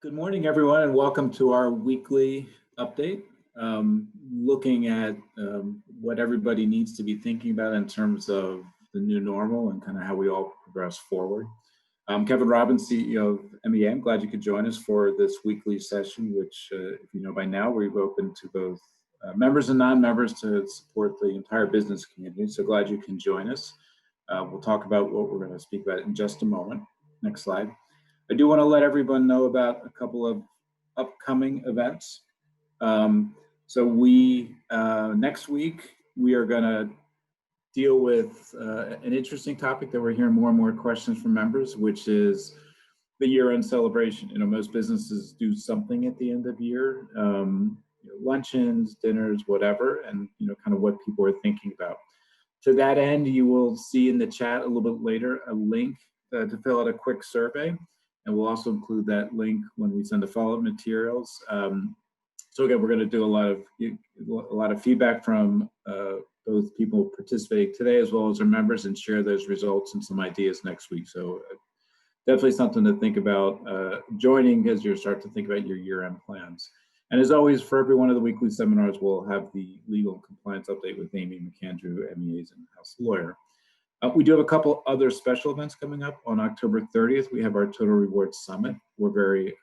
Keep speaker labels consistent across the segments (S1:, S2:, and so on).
S1: Good morning, everyone, and welcome to our weekly update, looking at what everybody needs to be thinking about in terms of the new normal and kind of how we all progress forward. I'm Kevin Robbins, CEO of MEA. I'm glad you could join us for this weekly session, which, if you know by now, we've opened to both members and non-members to support the entire business community. So glad you can join us. We'll talk about what we're going to speak about in just a moment. Next slide. I do want to let everyone know about a couple of upcoming events. So next week, we are going to deal with an interesting topic that we're hearing more and more questions from members, which is the year-end celebration. You know, most businesses do something at the end of year, luncheons, dinners, whatever, and kind of what people are thinking about. To that end, you will see in the chat a little bit later a link to fill out a quick survey. And we'll also include that link when we send the follow-up materials. So again, we're going to do a lot of feedback from both people participating today as well as our members, and share those results and some ideas next week. So definitely something to think about joining as you start to think about your year-end plans. And as always, for every one of the weekly seminars, we'll have the legal and compliance update with Amy McAndrew, MEA's in-house lawyer. We do have a couple other special events coming up. On October 30th, we have our Total Rewards Summit. We're very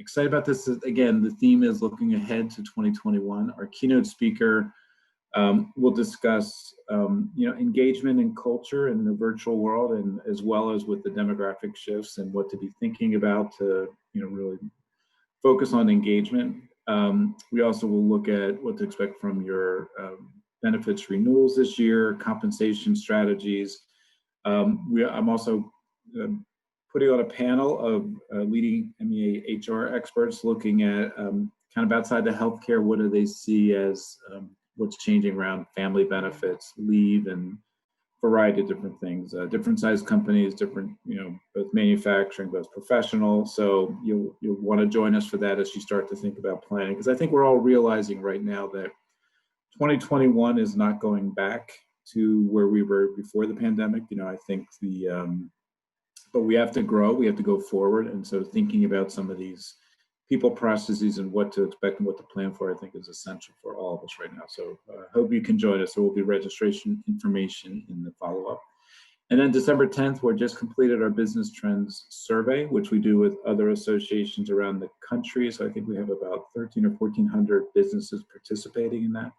S1: excited about this. Again, the theme is looking ahead to 2021. Our keynote speaker will discuss engagement and culture in the virtual world, and as well as with the demographic shifts and what to be thinking about to really focus on engagement. We also will look at what to expect from your benefits renewals this year, compensation strategies. I'm also putting on a panel of leading MEA HR experts looking at kind of outside the healthcare, what do they see as what's changing around family benefits, leave, and variety of different things. Different size companies, different, both manufacturing, both professional. So you'll want to join us for that as you start to think about planning, because I think we're all realizing right now that 2021 is not going back to where we were before the pandemic. I think but we have to grow, we have to go forward. And so thinking about some of these people processes and what to expect and what to plan for, I think is essential for all of us right now. So I hope you can join us. There will be registration information in the follow-up. And then December 10th, we just completed our business trends survey, which we do with other associations around the country. So I think we have about 1,300 or 1,400 businesses participating in that.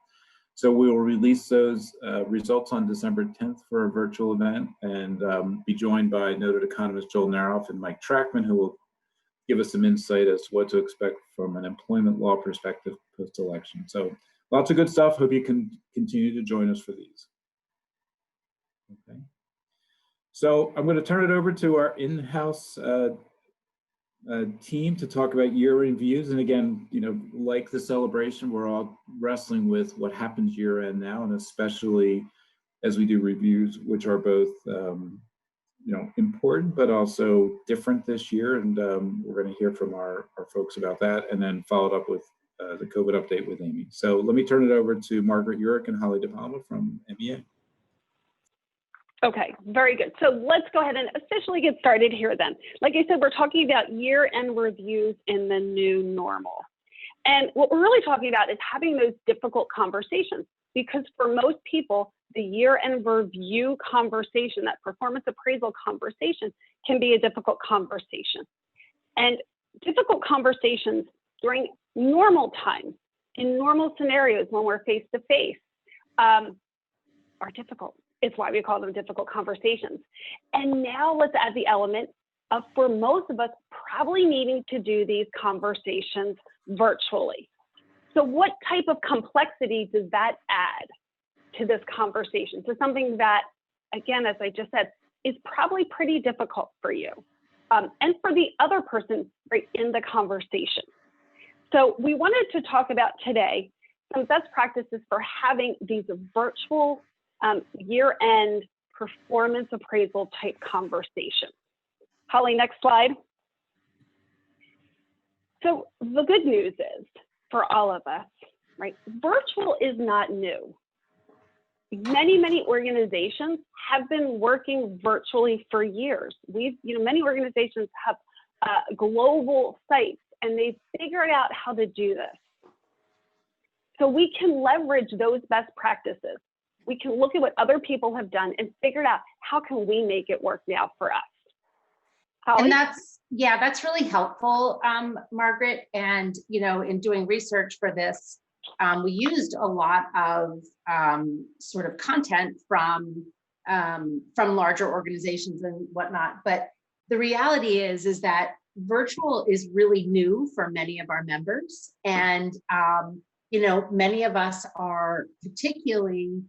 S1: So we will release those results on December 10th for a virtual event, and be joined by noted economist Joel Naroff and Mike Trackman, who will give us some insight as to what to expect from an employment law perspective post-election. So lots of good stuff. Hope you can continue to join us for these. Okay. So I'm going to turn it over to our in-house team to talk about year reviews. And again, like the celebration, we're all wrestling with what happens year end now, and especially as we do reviews, which are both important but also different this year. And we're going to hear from our folks about that, and then followed up with the COVID update with Amy. So let me turn it over to Margaret Urick and Holly DePalma from MEA.
S2: Okay, very good. So let's go ahead and officially get started here then. Like I said, we're talking about year-end reviews in the new normal. And what we're really talking about is having those difficult conversations, because for most people, the year-end review conversation, that performance appraisal conversation, can be a difficult conversation. And difficult conversations during normal times, in normal scenarios when we're face-to-face, are difficult. It's why we call them difficult conversations. And now let's add the element of, for most of us, probably needing to do these conversations virtually. So what type of complexity does that add to this conversation, to something that, again, as I just said, is probably pretty difficult for you and for the other person right in the conversation? So we wanted to talk about today some best practices for having these virtual year-end performance appraisal type conversation. Holly, next slide. So the good news is, for all of us, right, virtual is not new. Many organizations have been working virtually for years. Many organizations have global sites and they've figured out how to do this. So we can leverage those best practices. We can look at what other people have done and figure out how can we make it work now for us. Holly?
S3: And that's really helpful, Margaret. And, you know, in doing research for this, we used a lot of sort of content from larger organizations and whatnot. But the reality is that virtual is really new for many of our members. And, you know, many of us are particularly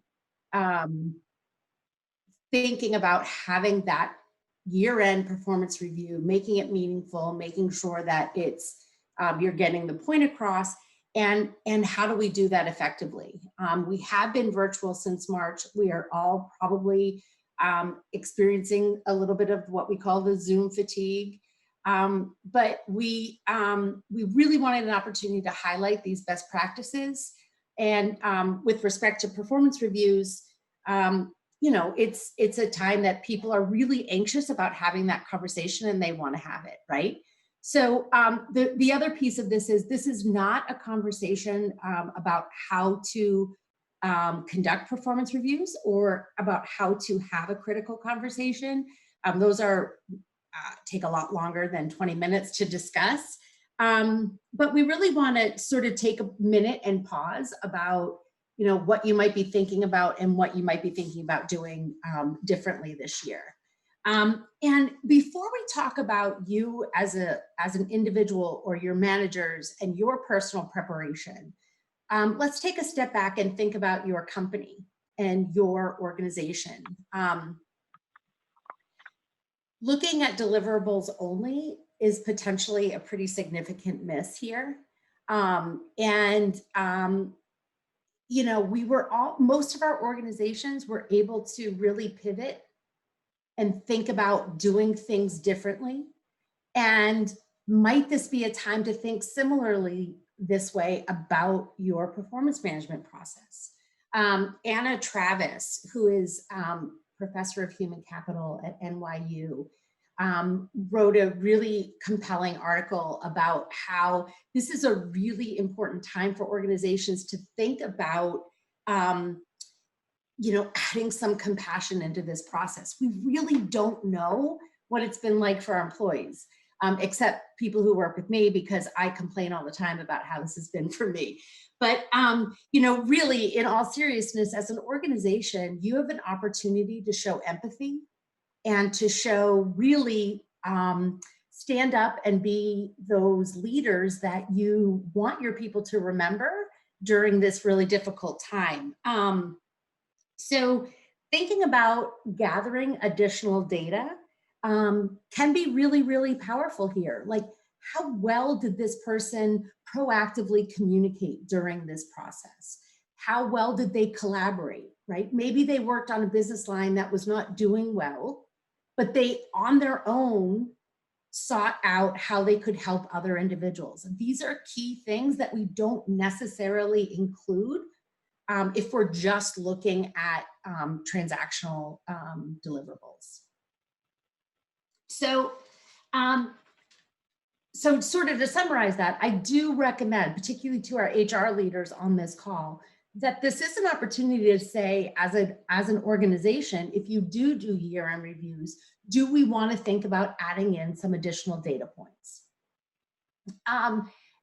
S3: thinking about having that year-end performance review, making it meaningful, making sure that it's you're getting the point across, and how do we do that effectively? We have been virtual since March. We are all probably experiencing a little bit of what we call the Zoom fatigue, but we really wanted an opportunity to highlight these best practices. And with respect to performance reviews, you know, it's a time that people are really anxious about having that conversation and they want to have it, right? So the other piece of this is not a conversation about how to conduct performance reviews or about how to have a critical conversation. Those take a lot longer than 20 minutes to discuss. But we really want to sort of take a minute and pause about, you know, what you might be thinking about and what you might be thinking about doing differently this year. And before we talk about you as an individual or your managers and your personal preparation, let's take a step back and think about your company and your organization. Looking at deliverables only is potentially a pretty significant miss here. You know, most of our organizations were able to really pivot and think about doing things differently. And might this be a time to think similarly this way about your performance management process? Anna Travis, who is professor of human capital at NYU, wrote a really compelling article about how this is a really important time for organizations to think about, you know, adding some compassion into this process. We really don't know what it's been like for our employees, except people who work with me, because I complain all the time about how this has been for me. But, you know, really, in all seriousness, as an organization, you have an opportunity to show empathy and to show really stand up and be those leaders that you want your people to remember during this really difficult time. So thinking about gathering additional data can be really, really powerful here. Like, how well did this person proactively communicate during this process? How well did they collaborate, right? Maybe they worked on a business line that was not doing well, but they, on their own, sought out how they could help other individuals. And these are key things that we don't necessarily include if we're just looking at transactional deliverables. So sort of to summarize that, I do recommend, particularly to our HR leaders on this call, that this is an opportunity to say, as an organization, if you do year-end reviews, do we want to think about adding in some additional data points?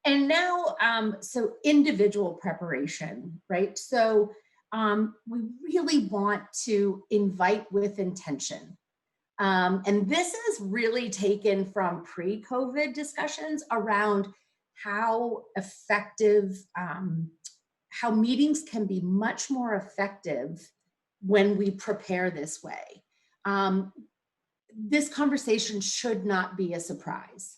S3: And now, so individual preparation, right? So we really want to invite with intention. And this is really taken from pre-COVID discussions around how effective, how meetings can be much more effective when we prepare this way. This conversation should not be a surprise.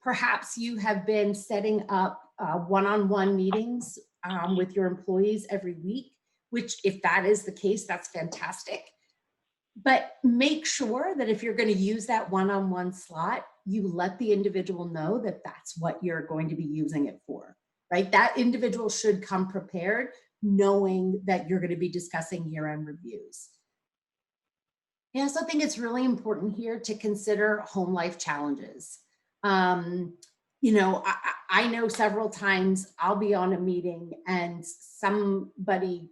S3: Perhaps you have been setting up one-on-one meetings with your employees every week, which, if that is the case, that's fantastic. But make sure that if you're going to use that one-on-one slot, you let the individual know that that's what you're going to be using it for, right? That individual should come prepared, knowing that you're going to be discussing year-end reviews. I also think it's really important here to consider home life challenges. I know several times I'll be on a meeting and somebody,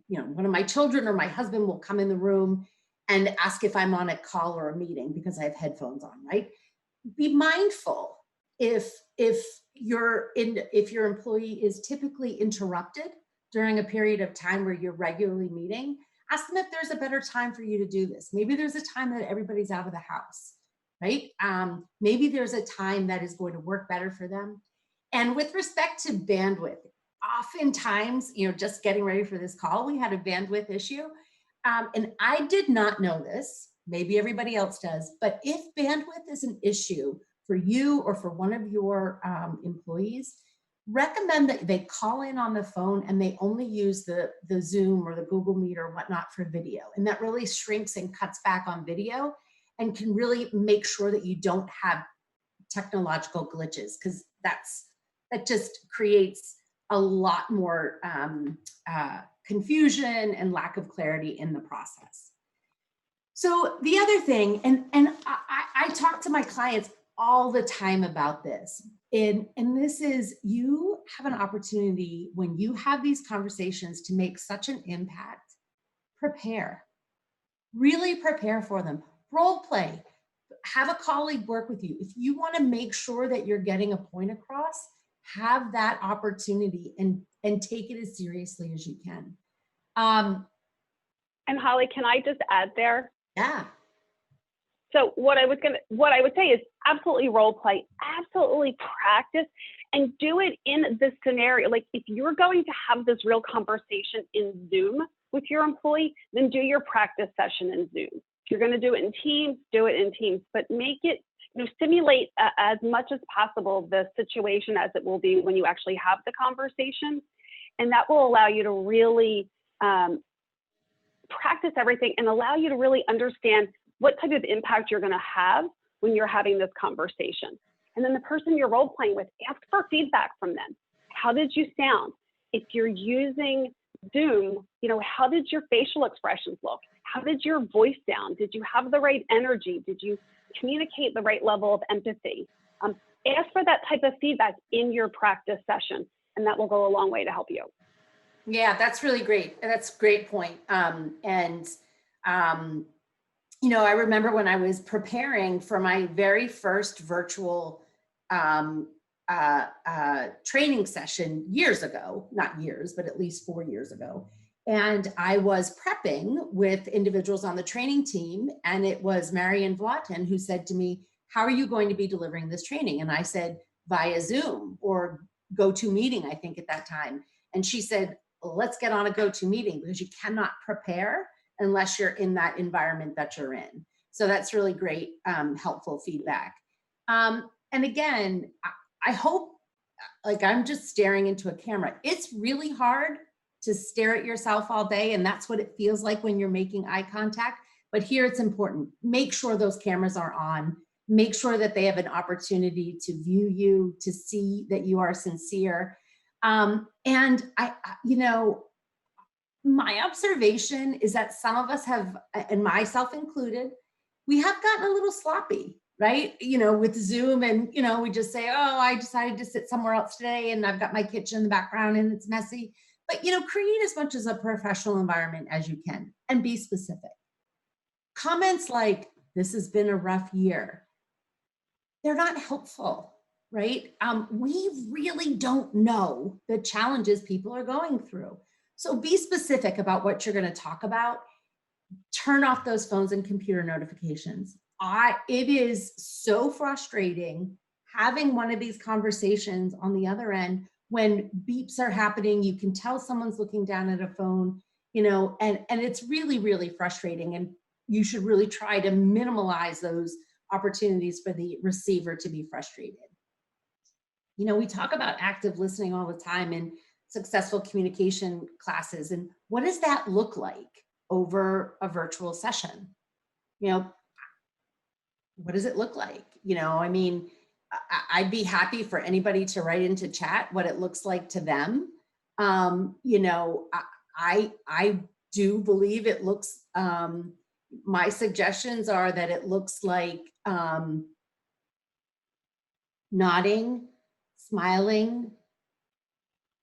S3: one of my children or my husband will come in the room and ask if I'm on a call or a meeting because I have headphones on, right? Be mindful if your employee is typically interrupted during a period of time where you're regularly meeting, ask them if there's a better time for you to do this. Maybe there's a time that everybody's out of the house, right? Maybe there's a time that is going to work better for them. And with respect to bandwidth, oftentimes, just getting ready for this call, we had a bandwidth issue. And I did not know this, maybe everybody else does, but if bandwidth is an issue for you or for one of your employees, recommend that they call in on the phone and they only use the Zoom or the Google Meet or whatnot for video. And that really shrinks and cuts back on video and can really make sure that you don't have technological glitches, because that just creates a lot more confusion and lack of clarity in the process. So the other thing, and I talk to my clients all the time about this, and this is, you have an opportunity when you have these conversations to make such an impact. Prepare, really prepare for them. Role play, have a colleague work with you. If you want to make sure that you're getting a point across, have that opportunity and take it as seriously as you can.
S2: And Holly, can I just add there?
S3: Yeah.
S2: So what I would say is absolutely role play, absolutely practice, and do it in this scenario. Like if you're going to have this real conversation in Zoom with your employee, then do your practice session in Zoom. If you're going to do it in Teams, do it in Teams, but make it, simulate as much as possible the situation as it will be when you actually have the conversation. And that will allow you to really practice everything and allow you to really understand what type of impact you're going to have when you're having this conversation. And then the person you're role playing with, ask for feedback from them. How did you sound? If you're using Zoom, how did your facial expressions look? How did your voice sound? Did you have the right energy? Did you communicate the right level of empathy? Ask for that type of feedback in your practice session, and that will go a long way to help you.
S3: Yeah, that's really great. That's a great point. I remember when I was preparing for my very first virtual training session years ago, not years, but at least 4 years ago. And I was prepping with individuals on the training team, and it was Marian Vlaten who said to me, how are you going to be delivering this training? And I said, via Zoom or GoToMeeting, I think at that time. And she said, let's get on a GoToMeeting, because you cannot prepare unless you're in that environment that you're in. So that's really great, helpful feedback. And again, I hope, like I'm just staring into a camera. It's really hard to stare at yourself all day, and that's what it feels like when you're making eye contact. But here it's important. Make sure those cameras are on. Make sure that they have an opportunity to view you, to see that you are sincere. And my observation is that some of us have, and myself included, we have gotten a little sloppy, right? With Zoom, and, we just say, oh, I decided to sit somewhere else today and I've got my kitchen in the background and it's messy. But, create as much as a professional environment as you can and be specific. Comments like, this has been a rough year, they're not helpful, right? We really don't know the challenges people are going through. So be specific about what you're going to talk about. Turn off those phones and computer notifications. It is so frustrating having one of these conversations on the other end when beeps are happening. You can tell someone's looking down at a phone, and it's really, really frustrating. And you should really try to minimize those opportunities for the receiver to be frustrated. We talk about active listening all the time in successful communication classes. And what does that look like over a virtual session? What does it look like? I'd be happy for anybody to write into chat what it looks like to them. I do believe it looks, my suggestions are that it looks like nodding, smiling,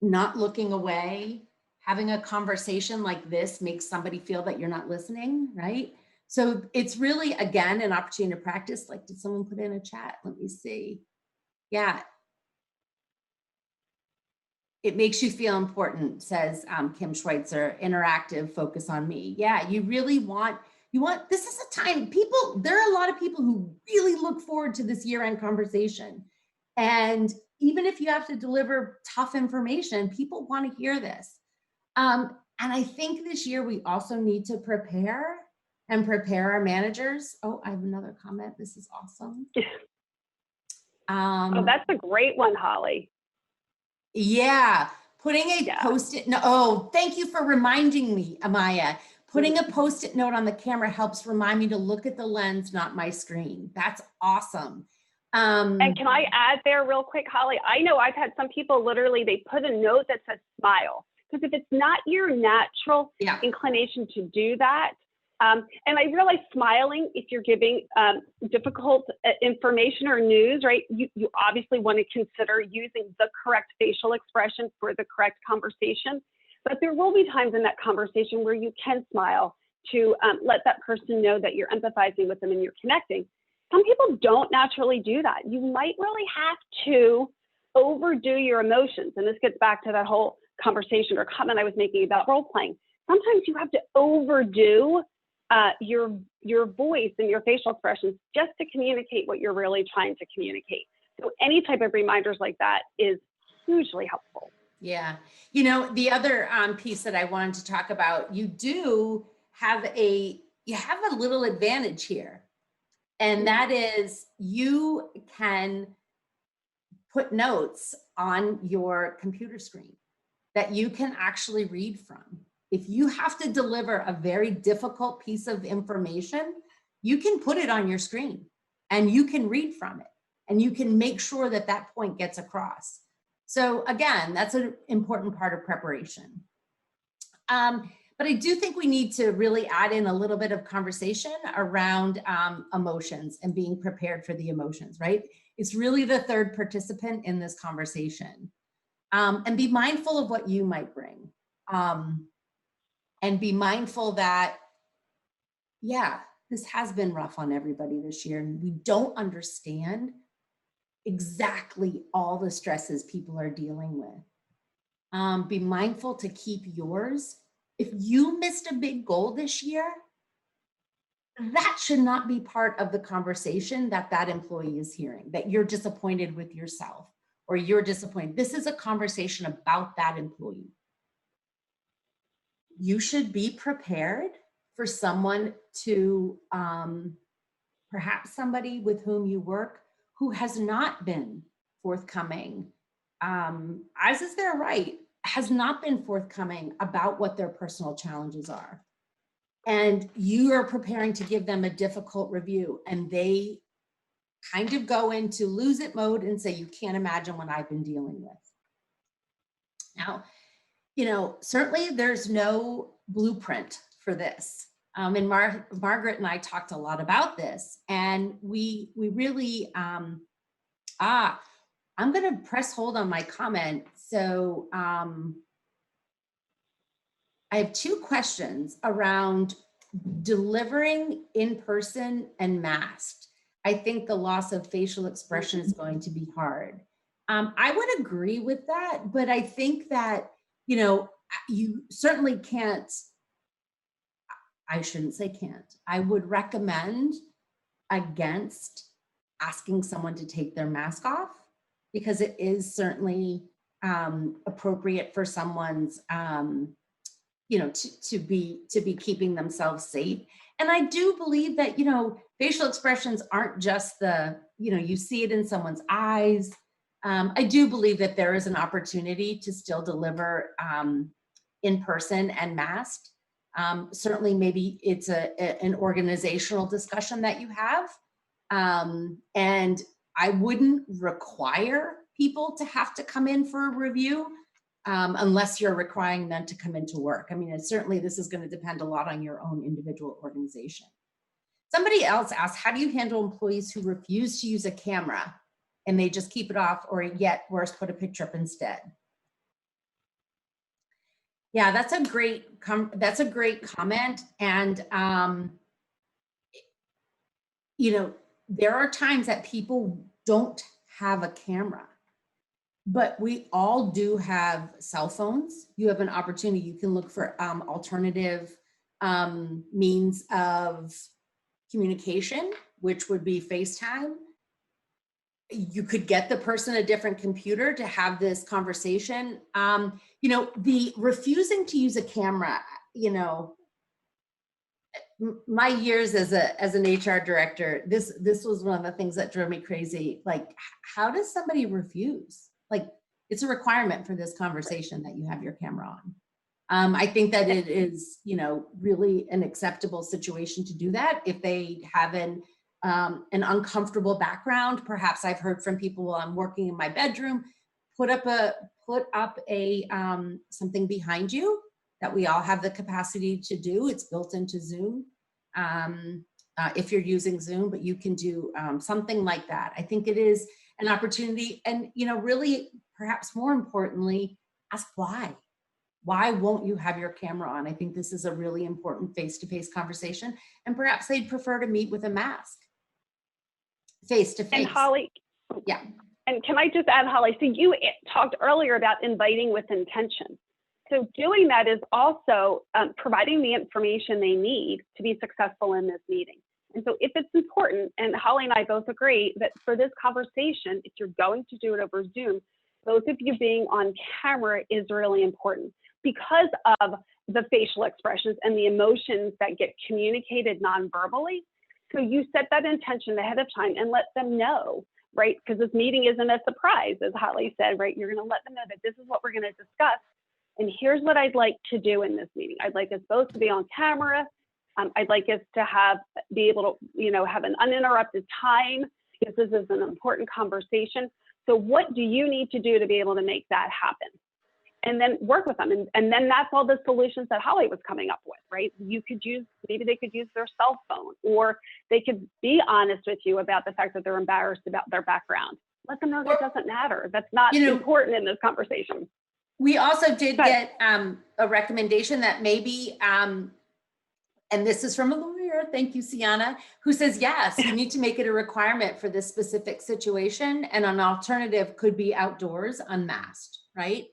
S3: not looking away, having a conversation like this makes somebody feel that you're not listening, right? So it's really, again, an opportunity to practice. Like, did someone put in a chat? Let me see. Yeah, it makes you feel important, says Kim Schweitzer, interactive, focus on me. Yeah, you really want, this is a time, there are a lot of people who really look forward to this year-end conversation. And even if you have to deliver tough information, people want to hear this. And I think this year we also need to prepare our managers. Oh, I have another comment. This is awesome.
S2: Oh, that's a great one, Holly.
S3: Yeah, putting a post-it note. Oh, thank you for reminding me, Amaya. Putting a post-it note on the camera helps remind me to look at the lens, not my screen. That's awesome.
S2: And can I add there real quick, Holly? I know I've had some people literally, they put a note that says smile. Because if it's not your natural inclination to do that, and I realize smiling, if you're giving difficult information or news, right, you obviously want to consider using the correct facial expression for the correct conversation. But there will be times in that conversation where you can smile to let that person know that you're empathizing with them and you're connecting. Some people don't naturally do that. You might really have to overdo your emotions. And this gets back to that whole conversation or comment I was making about role playing. Sometimes you have to overdo your voice and your facial expressions just to communicate what you're really trying to communicate. So any type of reminders like that is hugely helpful.
S3: Yeah. You know, the other piece that I wanted to talk about, you have a little advantage here. And that is you can put notes on your computer screen that you can actually read from. If you have to deliver a very difficult piece of information, you can put it on your screen and you can read from it and you can make sure that that point gets across. So again, that's an important part of preparation. But I do think we need to really add in a little bit of conversation around emotions and being prepared for the emotions, right? It's really the third participant in this conversation. And be mindful of what you might bring. And be mindful that, yeah, this has been rough on everybody this year. And we don't understand exactly all the stresses people are dealing with. Be mindful to keep yours. If you missed a big goal this year, that should not be part of the conversation that employee is hearing, that you're disappointed with yourself or you're disappointed. This is a conversation about that employee. You should be prepared for someone to, perhaps somebody with whom you work who has not been forthcoming, as is their right, has not been forthcoming about what their personal challenges are. And you are preparing to give them a difficult review and they kind of go into lose it mode and say, you can't imagine what I've been dealing with. Now, you know, certainly there's no blueprint for this. And Margaret and I talked a lot about this and we really, I'm gonna press hold on my comment. So I have two questions around delivering in person and masked. I think the loss of facial expression is going to be hard. I would agree with that, but I think that, you know, you certainly can't, I shouldn't say can't. I would recommend against asking someone to take their mask off because it is certainly appropriate for someone's you know, to be keeping themselves safe. And I do believe that, you know, facial expressions aren't just the, you know, you see it in someone's eyes. I do believe that there is an opportunity to still deliver in person and masked. Certainly, maybe it's an organizational discussion that you have. And I wouldn't require people to have to come in for a review. Unless you're requiring them to come into work. I mean, certainly this is going to depend a lot on your own individual organization. Somebody else asked, how do you handle employees who refuse to use a camera and they just keep it off, or yet worse, put a picture up instead. Yeah, that's a great comment. And, you know, there are times that people don't have a camera, but we all do have cell phones. You have an opportunity. You can look for alternative means of communication, which would be FaceTime. You could get the person a different computer to have this conversation. You know, the refusing to use a camera, you know, my years as an HR director, this was one of the things that drove me crazy. Like, how does somebody refuse? Like, it's a requirement for this conversation that you have your camera on. I think that it is, you know, really an acceptable situation to do that if they have an uncomfortable background. Perhaps I've heard from people while I'm working in my bedroom, put up a something behind you that we all have the capacity to do. It's built into Zoom. If you're using Zoom, but you can do something like that. I think it is an opportunity, and, you know, really, perhaps more importantly, ask why. Why won't you have your camera on? I think this is a really important face-to-face conversation, and perhaps they'd prefer to meet with a mask, face-to-face.
S2: And Holly,
S3: yeah.
S2: And can I just add, Holly, so you talked earlier about inviting with intention. So doing that is also providing the information they need to be successful in this meeting. And so if it's important, and Holly and I both agree that for this conversation, if you're going to do it over Zoom, both of you being on camera is really important because of the facial expressions and the emotions that get communicated non-verbally. So you set that intention ahead of time and let them know, right? Because this meeting isn't a surprise, as Holly said, right? You're going to let them know that this is what we're going to discuss. And here's what I'd like to do in this meeting. I'd like us both to be on camera. I'd like us to be able to, you know, have an uninterrupted time because this is an important conversation. So what do you need to do to be able to make that happen? And then work with them. And then that's all the solutions that Holly was coming up with, right? You could use, maybe they could use their cell phone, or they could be honest with you about the fact that they're embarrassed about their background. Let them know that doesn't matter. That's not important in this conversation.
S3: We also did get a recommendation that maybe, and this is from a lawyer, thank you, Sienna, who says, yes, you need to make it a requirement for this specific situation, and an alternative could be outdoors, unmasked, right?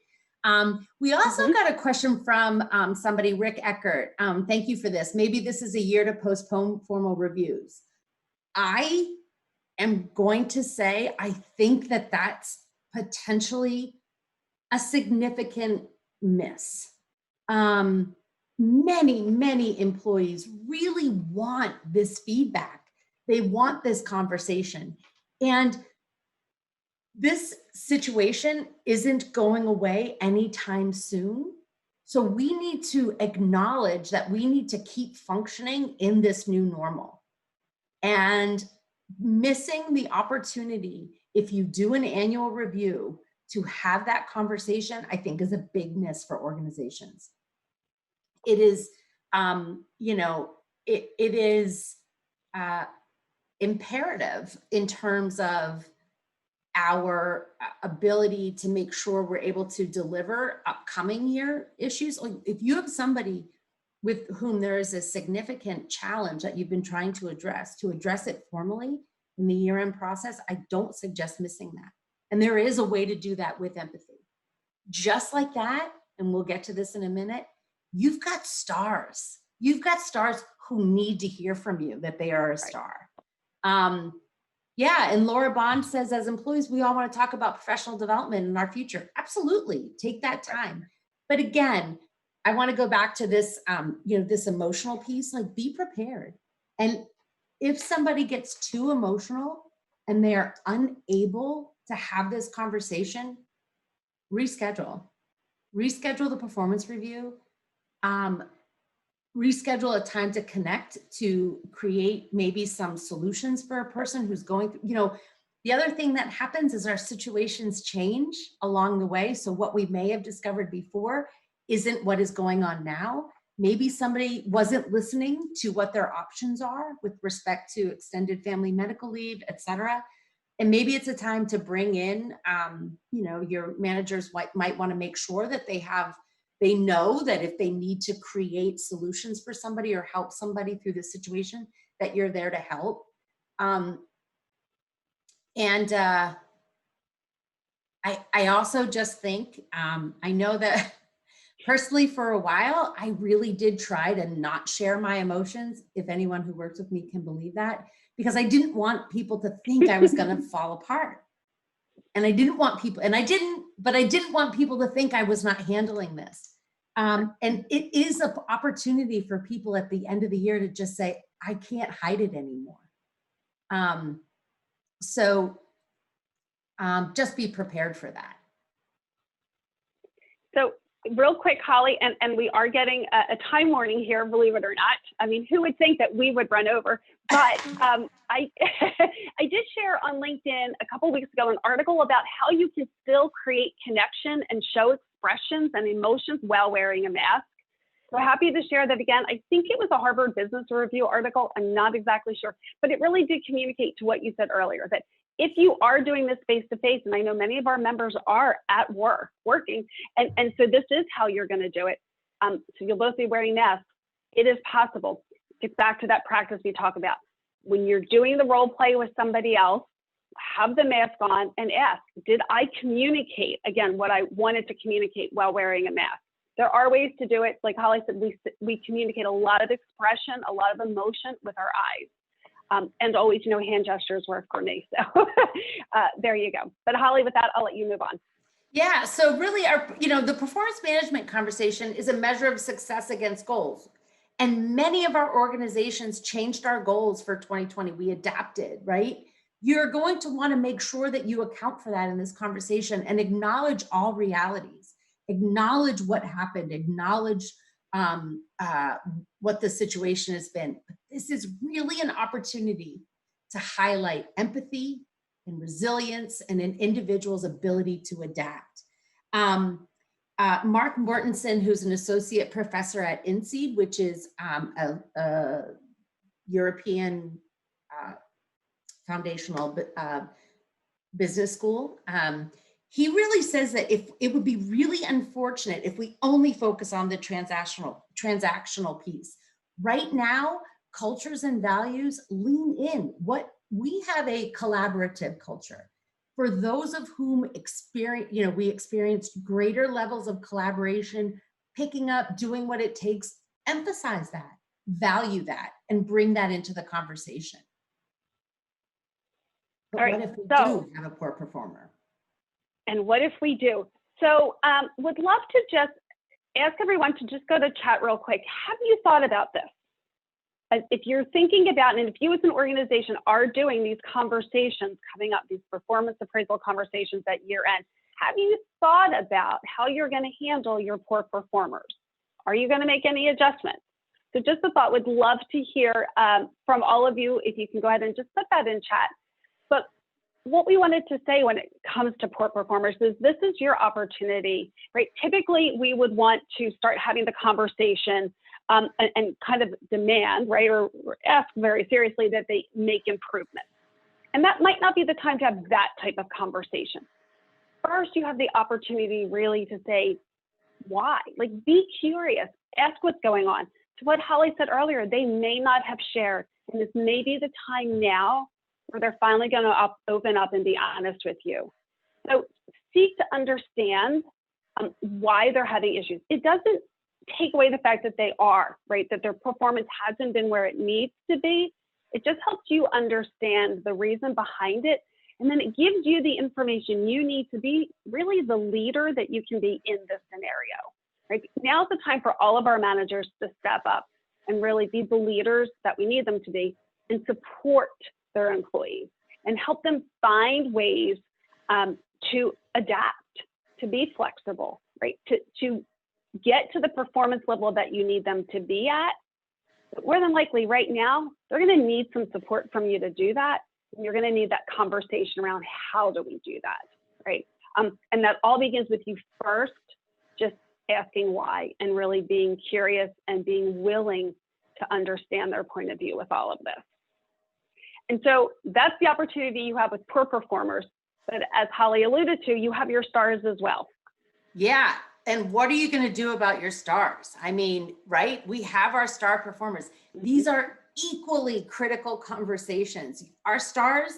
S3: We also got a question from somebody, Rick Eckert. Thank you for this. Maybe this is a year to postpone formal reviews. I am going to say, I think that that's potentially a significant miss. Many employees really want this feedback. They want this conversation. And this situation isn't going away anytime soon. So we need to acknowledge that we need to keep functioning in this new normal. And missing the opportunity, if you do an annual review, to have that conversation, I think is a big miss for organizations. It is, you know, it is imperative in terms of our ability to make sure we're able to deliver upcoming year issues. Like, if you have somebody with whom there is a significant challenge that you've been trying to address it formally in the year-end process, I don't suggest missing that. And there is a way to do that with empathy. Just like that, and we'll get to this in a minute, you've got stars. You've got stars who need to hear from you that they are a star. Yeah, and Laura Bond says, as employees, we all want to talk about professional development in our future. Absolutely, take that time. But again, I want to go back to this, you know, this emotional piece, like, be prepared. And if somebody gets too emotional and they are unable to have this conversation, reschedule the performance review, reschedule a time to connect, to create maybe some solutions for a person who's going through, you know. The other thing that happens is our situations change along the way. So what we may have discovered before isn't what is going on now. Maybe somebody wasn't listening to what their options are with respect to extended family medical leave, et cetera. And maybe it's a time to bring in, your managers might want to make sure that they know that if they need to create solutions for somebody or help somebody through the situation, that you're there to help. And I also just think, I know that personally for a while, I really did try to not share my emotions, if anyone who works with me can believe that, because I didn't want people to think I was going to fall apart. And I didn't want people, and I didn't want people to think I was not handling this. And it is an opportunity for people at the end of the year to just say, I can't hide it anymore. So just be prepared for that.
S2: So real quick, Holly, and we are getting a time warning here, believe it or not. I mean, who would think that we would run over? But I did share on LinkedIn a couple weeks ago an article about how you can still create connection and show expressions and emotions while wearing a mask. So happy to share that again. I think it was a Harvard Business Review article. I'm not exactly sure, but it really did communicate to what you said earlier, that if you are doing this face-to-face, and I know many of our members are at work, working, and so this is how you're going to do it. So you'll both be wearing masks. It is possible. Get back to that practice we talk about. When you're doing the role play with somebody else, have the mask on and ask, did I communicate, again, what I wanted to communicate while wearing a mask? There are ways to do it. Like Holly said, we communicate a lot of expression, a lot of emotion with our eyes. And always, hand gestures work for me. So there you go. But Holly, with that, I'll let you move on.
S3: Yeah. So really, the performance management conversation is a measure of success against goals. And many of our organizations changed our goals for 2020. We adapted, right? You're going to want to make sure that you account for that in this conversation and acknowledge all realities, acknowledge what happened, acknowledge what the situation has been. But this is really an opportunity to highlight empathy and resilience and an individual's ability to adapt. Mark Mortensen, who's an associate professor at INSEAD, which is a European foundational business school, he really says that if it would be really unfortunate if we only focus on the transactional piece. Right now, cultures and values lean in. We have a collaborative culture. For those of whom we experienced greater levels of collaboration, picking up, doing what it takes, emphasize that, value that, and bring that into the conversation. But what if we do have a poor performer?
S2: And what if we do? So would love to just ask everyone to just go to chat real quick. Have you thought about this? If you're thinking about, and if you as an organization are doing these conversations coming up, these performance appraisal conversations at year end, have you thought about how you're going to handle your poor performers? Are you going to make any adjustments? So just a thought, would love to hear from all of you, if you can go ahead and just put that in chat. But what we wanted to say when it comes to poor performers is this is your opportunity, right? Typically, we would want to start having the conversation and kind of demand, right, or ask very seriously that they make improvements. And that might not be the time to have that type of conversation. First, you have the opportunity really to say, why? Like, be curious, ask what's going on. To what Holly said earlier, they may not have shared, and this may be the time now where they're finally going to open up and be honest with you. So seek to understand why they're having issues. It doesn't take away the fact that they are, right, that their performance hasn't been where it needs to be. It just helps you understand the reason behind it. And then it gives you the information you need to be really the leader that you can be in this scenario, right? Now's the time for all of our managers to step up and really be the leaders that we need them to be and support their employees and help them find ways to adapt, to be flexible, right? To get to the performance level that you need them to be at. But more than likely right now, they're going to need some support from you to do that. And you're going to need that conversation around how do we do that, right? And that all begins with you first, just asking why and really being curious and being willing to understand their point of view with all of this. And so that's the opportunity you have with poor performers. But as Holly alluded to, you have your stars as well.
S3: Yeah. And what are you going to do about your stars? I mean, right? We have our star performers. These are equally critical conversations. Our stars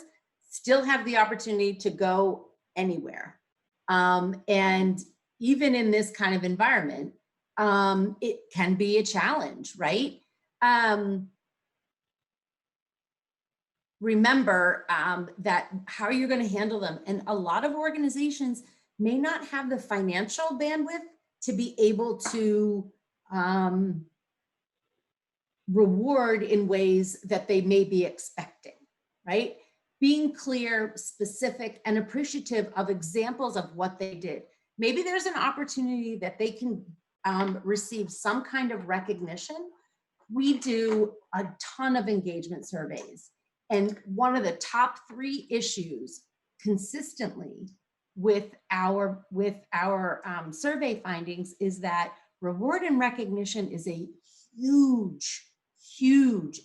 S3: still have the opportunity to go anywhere. And even in this kind of environment, it can be a challenge, right? Remember that how you're going to handle them. And a lot of organizations may not have the financial bandwidth to be able to reward in ways that they may be expecting, right? Being clear, specific, and appreciative of examples of what they did. Maybe there's an opportunity that they can receive some kind of recognition. We do a ton of engagement surveys. And one of the top 3 issues consistently with our survey findings is that reward and recognition is a huge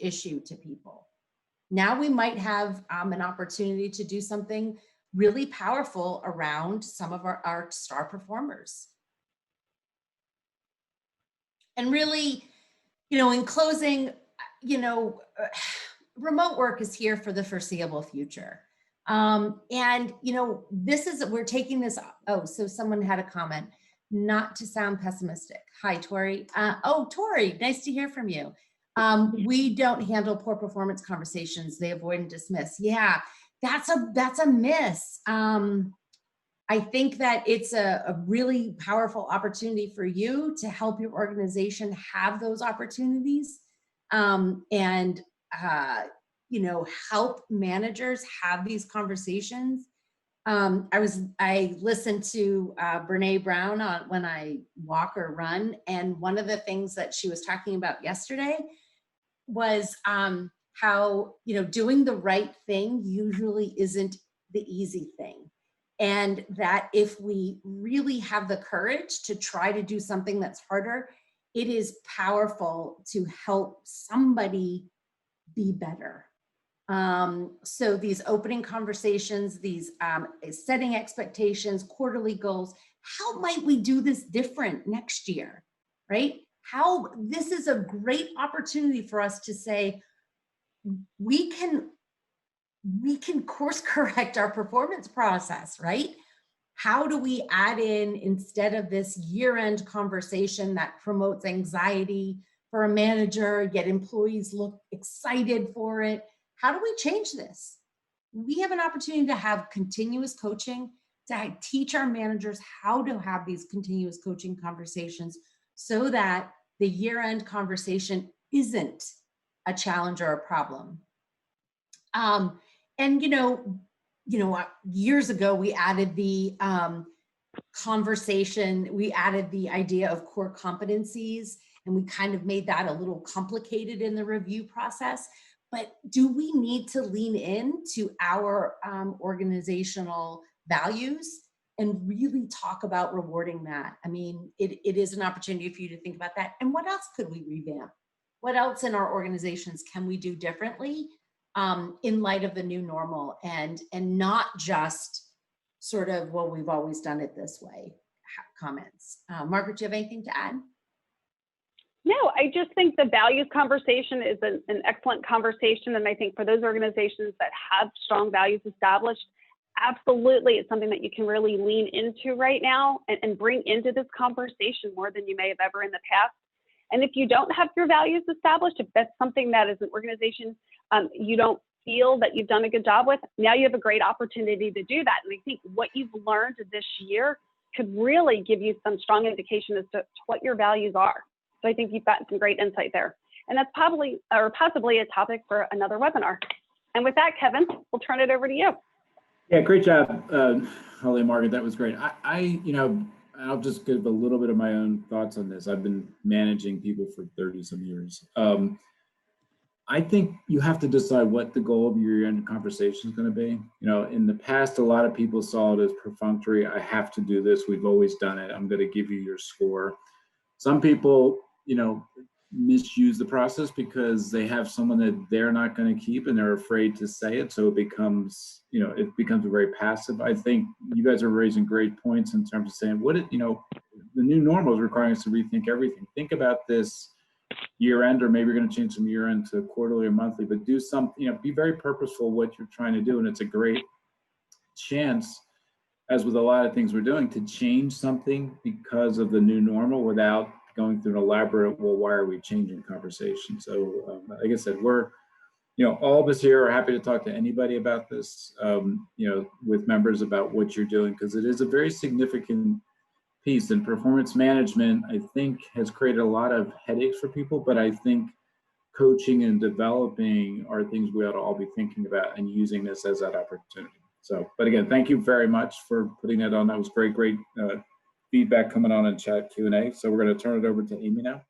S3: issue to people. Now we might have an opportunity to do something really powerful around some of our star performers. And really, in closing, remote work is here for the foreseeable future. And, we're taking this, so someone had a comment, not to sound pessimistic. Hi, Tori. Tori, nice to hear from you. We don't handle poor performance conversations. They avoid and dismiss. Yeah, that's a miss. I think that it's a really powerful opportunity for you to help your organization have those opportunities. And help managers have these conversations. I listened to Brene Brown when I walk or run, and one of the things that she was talking about yesterday was how doing the right thing usually isn't the easy thing, and that if we really have the courage to try to do something that's harder, it is powerful to help somebody be better. So these opening conversations, these setting expectations, quarterly goals, how might we do this different next year, right? This is a great opportunity for us to say, we can course correct our performance process, right? How do we add in, instead of this year-end conversation that promotes anxiety for a manager, yet employees look excited for it, how do we change this? We have an opportunity to have continuous coaching, to teach our managers how to have these continuous coaching conversations so that the year-end conversation isn't a challenge or a problem. And years ago, we added the conversation, we added the idea of core competencies, and we kind of made that a little complicated in the review process. But do we need to lean into our organizational values and really talk about rewarding that? I mean, it is an opportunity for you to think about that. And what else could we revamp? What else in our organizations can we do differently in light of the new normal, and not just sort of, well, we've always done it this way comments. Margaret, do you have anything to add?
S2: No, I just think the values conversation is an excellent conversation. And I think for those organizations that have strong values established, absolutely, it's something that you can really lean into right now and bring into this conversation more than you may have ever in the past. And if you don't have your values established, if that's something that as an organization you don't feel that you've done a good job with, now you have a great opportunity to do that. And I think what you've learned this year could really give you some strong indication as to what your values are. So I think you've got some great insight there. And that's probably, or possibly, a topic for another webinar. And with that, Kevin, we'll turn it over to you.
S1: Yeah, great job, Holly and Margaret. That was great. I'll just give a little bit of my own thoughts on this. I've been managing people for 30 some years. I think you have to decide what the goal of your year-end conversation is going to be. In the past, a lot of people saw it as perfunctory. I have to do this. We've always done it. I'm going to give you your score. Some people, misuse the process because they have someone that they're not going to keep and they're afraid to say it. So it becomes, it becomes very passive. I think you guys are raising great points in terms of saying the new normal is requiring us to rethink everything. Think about this year end, or maybe you're going to change some year end to quarterly or monthly, but do something, be very purposeful what you're trying to do. And it's a great chance, as with a lot of things we're doing, to change something because of the new normal without going through an elaborate, well, why are we changing conversation? So like I said, we're, all of us here are happy to talk to anybody about this, with members about what you're doing, because it is a very significant piece. And performance management, I think, has created a lot of headaches for people, but I think coaching and developing are things we ought to all be thinking about and using this as that opportunity. So, but again, thank you very much for putting that on. That was great feedback coming on in chat Q&A. So we're going to turn it over to Amy now.